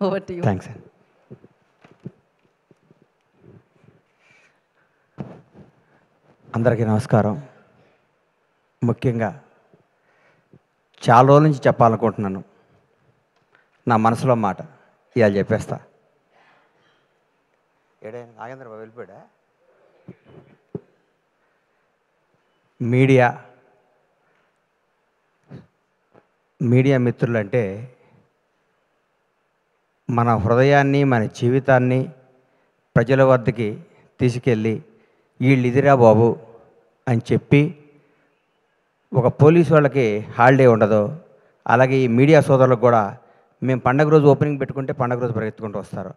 Over to you. Thanks అండి. అందరికీ నమస్కారం. ముఖ్యంగా చాలా రోజుల నుంచి చెప్పాలనుకుంటున్నాను నా మనసులో మాట. ఇవాళ చెప్పేస్తా. నాగేంద్ర బాబు వెళ్ళిపోయాడా? మీడియా మిత్రులంటే మన హృదయాన్ని, మన జీవితాన్ని ప్రజల వద్దకి తీసుకెళ్ళి వీళ్ళు ఇదిరా బాబు అని చెప్పి, ఒక పోలీసు వాళ్ళకి హాలిడే ఉండదు, అలాగే ఈ మీడియా సోదరులకు కూడా మేము పండగ రోజు ఓపెనింగ్ పెట్టుకుంటే పండగ రోజు పరిగెత్తుకుంటూ వస్తారు.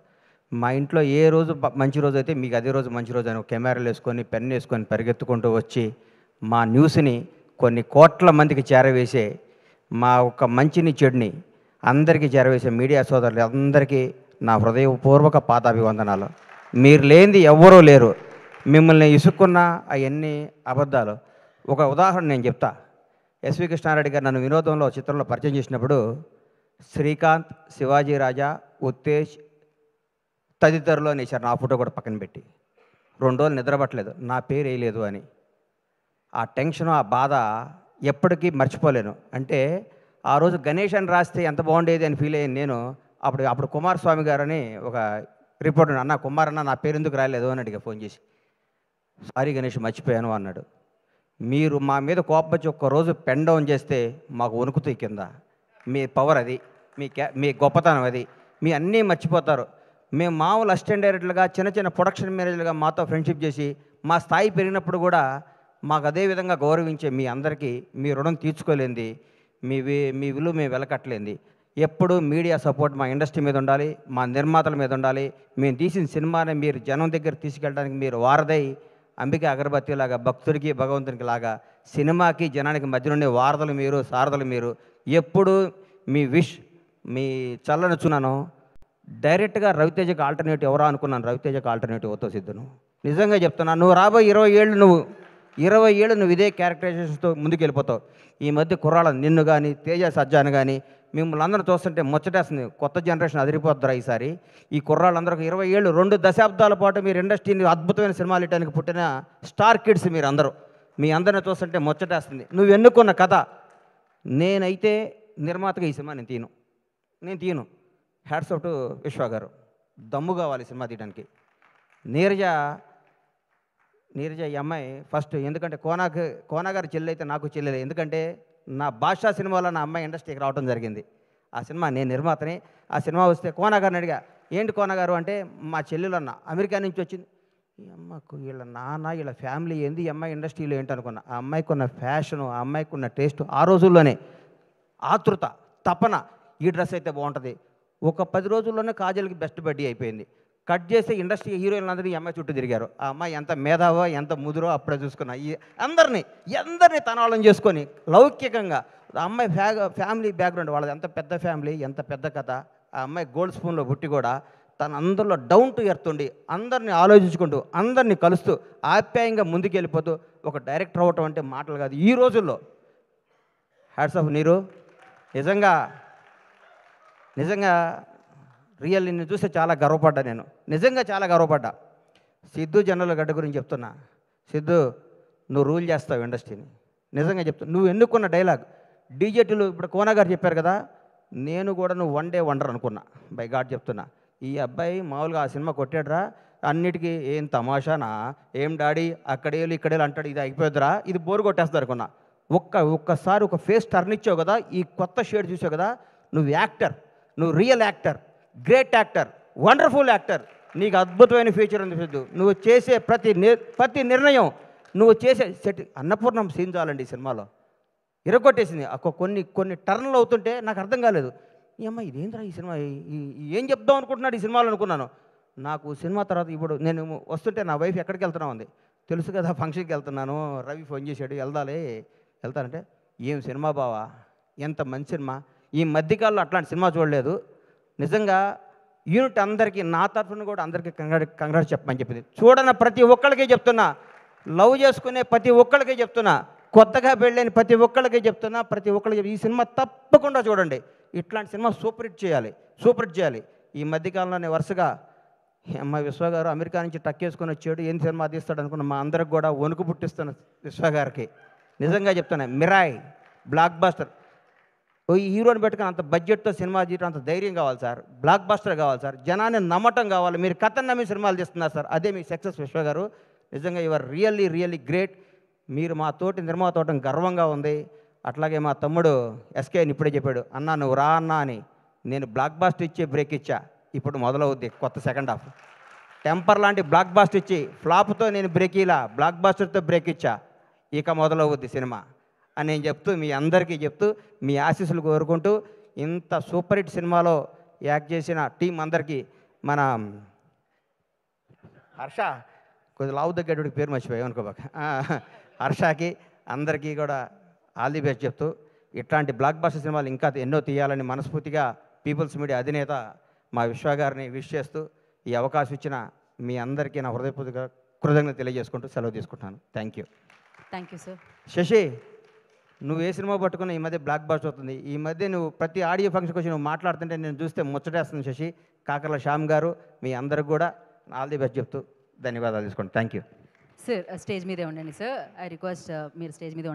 మా ఇంట్లో ఏ రోజు మంచి రోజు అయితే మీకు అదే రోజు మంచి రోజు అని కెమెరాలు వేసుకొని పెన్ వేసుకొని పరిగెత్తుకుంటూ వచ్చి మా న్యూస్ని కొన్ని కోట్ల మందికి చేరవేసే, మా ఒక మంచిని చెడుని అందరికీ చేరవేసే మీడియా సోదరులు అందరికీ నా హృదయపూర్వక పాదాభివందనాలు. మీరు లేనిది ఎవ్వరూ లేరు. మిమ్మల్ని ఇసుక్కున్న అవన్నీ అబద్ధాలు. ఒక ఉదాహరణ నేను చెప్తా. ఎస్వి కృష్ణారెడ్డి గారు నన్ను వినోదంలో చిత్రంలో పరిచయం చేసినప్పుడు శ్రీకాంత్, శివాజీ రాజా, ఉత్తేజ్ తదితరులు అనేసారు. నా ఫోటో కూడా పక్కన పెట్టి 2 రోజులు నిద్రపట్టలేదు, నా పేరు వేయలేదు అని. ఆ టెన్షన్, ఆ బాధ ఎప్పటికీ మర్చిపోలేను. అంటే ఆ రోజు గణేష్ అని రాస్తే ఎంత బాగుండేది అని ఫీల్ అయ్యాను నేను. అప్పుడు కుమారస్వామి గారు అని ఒక రిపోర్టర్, అన్న కుమార్ అన్న నా పేరు ఎందుకు రాలేదు అని అడిగా ఫోన్ చేసి. సారీ గణేష్ మర్చిపోయాను అన్నాడు. మీరు మా మీద కోపం వచ్చి ఒక్కరోజు పెన్ డౌన్ చేస్తే మాకు వణుకుతాయి కింద. మీ పవర్ అది, మీ గొప్పతనం అది. మీ అన్నీ మర్చిపోతారు. మేము మామూలు అసిస్టెంట్ డైరెక్టర్లుగా, చిన్న చిన్న ప్రొడక్షన్ మేనేజర్లుగా మాతో ఫ్రెండ్షిప్ చేసి మా స్థాయి పెరిగినప్పుడు కూడా మాకు అదే విధంగా గౌరవించే మీ అందరికీ మీ రుణం తీర్చుకోలేంది, మీ విలువ మేము వెలకట్టలేంది. ఎప్పుడు మీడియా సపోర్ట్ మా ఇండస్ట్రీ మీద ఉండాలి, మా నిర్మాతల మీద ఉండాలి. మేము తీసిన సినిమాని మీరు జనం దగ్గర తీసుకెళ్ళడానికి మీరు వారదై, అంబికా అగరబత్తి లాగా భక్తుడికి భగవంతునికి లాగా సినిమాకి జనానికి మధ్య ఉండే వారధులు మీరు, సారథులు మీరు. ఎప్పుడు మీ విష్, మీ చల్లని చూనాను. డైరెక్ట్గా రవితేజకి ఆల్టర్నేటివ్ ఎవరా అనుకున్నాను. రవితేజకి ఆల్టర్నేటివ్ అవుతావు సిద్ధు. నిజంగా చెప్తున్నాను. నువ్వు రాబోయే 20 ఏళ్ళు నువ్వు ఇదే క్యారెక్టరైజేషన్తో ముందుకు వెళ్ళిపోతావు. ఈ మధ్య కుర్రాళ్ళ నిన్ను కానీ, తేజ సజ్జాను కానీ మిమ్మల్ని అందరూ చూస్తుంటే ముచ్చటేస్తుంది. కొత్త జనరేషన్ అదిరిపోద్దురా ఈసారి. ఈ కుర్రాళ్ళందరూ 20 ఏళ్ళు, 2 దశాబ్దాల పాటు మీరు ఇండస్ట్రీని అద్భుతమైన సినిమాలు ఇవ్వడానికి పుట్టిన స్టార్ కిడ్స్ మీరు అందరూ. మీ అందరిని చూస్తుంటే ముచ్చటేస్తుంది. నువ్వు ఎన్నుకున్న కథ. నేనైతే నిర్మాతగా ఈ సినిమా నేను తీయను. హ్యాట్స్ ఆఫ్ టు విశ్వ గారు. దమ్ము కావాలి సినిమా తీయడానికి. నీరజ ఈ అమ్మాయి ఫస్ట్, ఎందుకంటే కోనాగారి చెల్లి అయితే నాకు చెల్లెలే. ఎందుకంటే నా భాషా సినిమాలో నా అమ్మాయి ఇండస్ట్రీకి రావడం జరిగింది. ఆ సినిమా నేను నిర్మాతని. ఆ సినిమా వస్తే కోనాగారిని అడిగా, ఏంటి కోనాగారు అంటే, మా చెల్లెలు అన్న అమెరికా నుంచి వచ్చింది. ఈ అమ్మకు వీళ్ళ నాన్న వీళ్ళ ఫ్యామిలీ ఏంది, ఈ అమ్మాయి ఇండస్ట్రీలో ఏంటనుకున్నా. ఆ అమ్మాయికి ఉన్న ఫ్యాషను, ఆ అమ్మాయికి ఉన్న టేస్ట్, ఆ రోజుల్లోనే ఆతృత, తపన, ఈ డ్రెస్ అయితే బాగుంటుంది. ఒక 10 రోజుల్లోనే కాజల్కి బెస్ట్ బడ్డీ అయిపోయింది. కట్ చేస్తే ఇండస్ట్రీ హీరోయిన్లు అందరూ ఈ అమ్మాయి చుట్టూ తిరిగారు. ఆ అమ్మాయి ఎంత మేధావో, ఎంత ముదురో అప్పుడే చూసుకున్నా. అందరినీ తన వాళ్ళని చేసుకొని లౌకికంగా. ఆ అమ్మాయి ఫ్యామిలీ బ్యాక్గ్రౌండ్ వాళ్ళది ఎంత పెద్ద ఫ్యామిలీ, ఎంత పెద్ద కథ. ఆ అమ్మాయి గోల్డ్ స్పూన్లో పుట్టి కూడా తన అందరిలో డౌన్ టు ఎర్త్ ఉండి, అందరినీ ఆలోచించుకుంటూ, అందరినీ కలుస్తూ, ఆప్యాయంగా ముందుకెళ్ళిపోతూ ఒక డైరెక్టర్ అవ్వటం అంటే మాటలు కాదు ఈ రోజుల్లో. హ్యాట్స్ ఆఫ్ నీరు. నిజంగా రియల్ నిన్ను చూస్తే చాలా గర్వపడ్డా నేను. నిజంగా చాలా గర్వపడ్డా. సిద్ధు జనరల్ గడ్డ గురించి చెప్తున్నా. సిద్ధు, నువ్వు రూల్ చేస్తావు ఇండస్ట్రీని. నిజంగా చెప్తున్నా. నువ్వు ఎన్నుకున్న డైలాగ్ డీజేటీలు ఇప్పుడు కోనా గారు చెప్పారు కదా, నేను కూడా నువ్వు వన్ డే వండర్ అనుకున్నా. బై గాడ్ చెప్తున్నా. ఈ అబ్బాయి మామూలుగా ఆ సినిమా కొట్టాడురా, అన్నిటికీ ఏం తమాషానా, ఏం డాడీ అక్కడేళ్ళు ఇక్కడేళ్ళు అంటాడు, ఇది అయిపోద్దురా, ఇది బోరు కొట్టేస్తారు అనుకున్నా. ఒక్కసారి ఒక ఫేస్ టర్న్ ఇచ్చావు కదా, ఈ కొత్త షేడ్ చూసావు కదా, నువ్వు యాక్టర్, నువ్వు real actor, great actor, wonderful actor. నీకు అద్భుతమైన ఫ్యూచర్ ఉంది సిద్ధు. నువ్వు చేసే ప్రతి నిర్ణయం, నువ్వు చేసే అన్నపూర్ణం సీన్ చాలండి ఈ సినిమాలో. ఇరగొట్టేసింది. కొన్ని టర్న్లు అవుతుంటే నాకు అర్థం కాలేదు. ఈ అమ్మాయి ఇదేంద్రా ఈ సినిమా, ఏం చెప్దాం అనుకుంటున్నాడు ఈ సినిమాలో అనుకున్నాను. నాకు సినిమా తర్వాత ఇప్పుడు నేను వస్తుంటే నా వైఫ్ ఎక్కడికి వెళ్తున్నా ఉంది, తెలుసు కదా ఫంక్షన్కి వెళ్తున్నాను, రవి ఫోన్ చేశాడు వెళ్తానంటే, ఏం సినిమా బావా, ఎంత మంచి సినిమా. ఈ మధ్యకాలంలో అట్లాంటి సినిమా చూడలేదు. నిజంగా యూనిట్ అందరికీ, నా తరఫున కూడా అందరికీ కంగ్రాట్స్ చెప్పమని చెప్పింది. చూడన ప్రతి ఒక్కళ్ళకి చెప్తున్నా, లవ్ చేసుకునే ప్రతి ఒక్కళ్ళకి చెప్తున్నా, కొత్తగా పెళ్ళైన ప్రతి ఒక్కళ్ళకి చెప్తున్నా, ప్రతి ఒక్కళ్ళకి ఈ సినిమా తప్పకుండా చూడండి. ఇట్లాంటి సినిమా సూపర్ హిట్ చేయాలి, సూపర్ హిట్ చేయాలి. ఈ మధ్యకాలంలోనే వరుసగా మా విశ్వ గారు అమెరికా నుంచి టక్కేసుకొని వచ్చాడు, ఏం సినిమా తీస్తాడు అనుకున్న మా అందరికి కూడా వణుకు పుట్టిస్తున్న విశ్వ గారికి నిజంగా చెప్తాను, మిరాయ్ బ్లాక్ బాస్టర్. ఓ ఈ హీరోని పెట్టుకుని అంత బడ్జెట్తో సినిమా తీయడం అంత ధైర్యం కావాలి సార్, బ్లాక్ బాస్టర్ కావాలి సార్, జనాన్ని నమ్మటం కావాలి. మీరు కథను నమ్మి సినిమాలు తీస్తున్నారు సార్, అదే మీ సక్సెస్ విశ్వ గారు. నిజంగా యువర్ రియల్లీ రియల్లీ గ్రేట్. మీరు మా తోటి నిర్మాత అవటం గర్వంగా ఉంది. అట్లాగే మా తమ్ముడు ఎస్కే ఇప్పుడే చెప్పాడు, అన్నా నువ్వు రా అన్నా అని. నేను బ్లాక్ బాస్టర్ ఇచ్చే బ్రేక్ ఇచ్చా, ఇప్పుడు మొదలవుద్ది కొత్త సెకండ్ హాఫ్. టెంపర్ లాంటి బ్లాక్ బాస్టర్ ఇచ్చి ఫ్లాప్తో నేను బ్రేక్ ఇలా బ్లాక్ బాస్టర్తో బ్రేక్ ఇచ్చా, ఇక మొదలవుద్ది సినిమా అని నేను చెప్తూ, మీ అందరికీ చెప్తూ, మీ ఆశీస్సులు కోరుకుంటూ, ఇంత సూపర్ హిట్ సినిమాలో యాక్ట్ చేసిన టీం అందరికీ, మన హర్ష కొద్దిగా లావు తగ్గేటువంటి పేరు మర్చిపోయాం అనుకోబాక, హర్షకి అందరికీ కూడా ఆల్ ది బెస్ట్ చెప్తూ, ఇట్లాంటి బ్లాక్ బాస్టర్ సినిమాలు ఇంకా ఎన్నో తీయాలని మనస్ఫూర్తిగా పీపుల్స్ మీడియా అధినేత మా విశ్వ గారిని విష్ చేస్తూ, ఈ అవకాశం ఇచ్చిన మీ అందరికీ నా హృదయపూర్వక కృతజ్ఞత తెలియజేసుకుంటూ సెలవు తీసుకుంటున్నాను. Thank you. Thank you sir. Sasi, నువ్వు ఏ సినిమా పట్టుకున్నా ఈ మధ్య బ్లాక్ బాస్టర్ అవుతుంది. ఈ మధ్య నువ్వు ప్రతి ఆడియో ఫంక్షన్కి వచ్చి నువ్వు మాట్లాడుతుంటే నేను చూస్తే ముచ్చటేస్తుంది శశి. కాకర్ల శ్యామ్ గారు మీ అందరికి కూడా ఆల్ ది బెస్ట్ చెప్తూ ధన్యవాదాలు తీసుకోండి. Thank you sir. స్టేజ్ మీదే ఉండండి సార్. ఐ రిక్వెస్ట్ మీరు స్టేజ్ మీద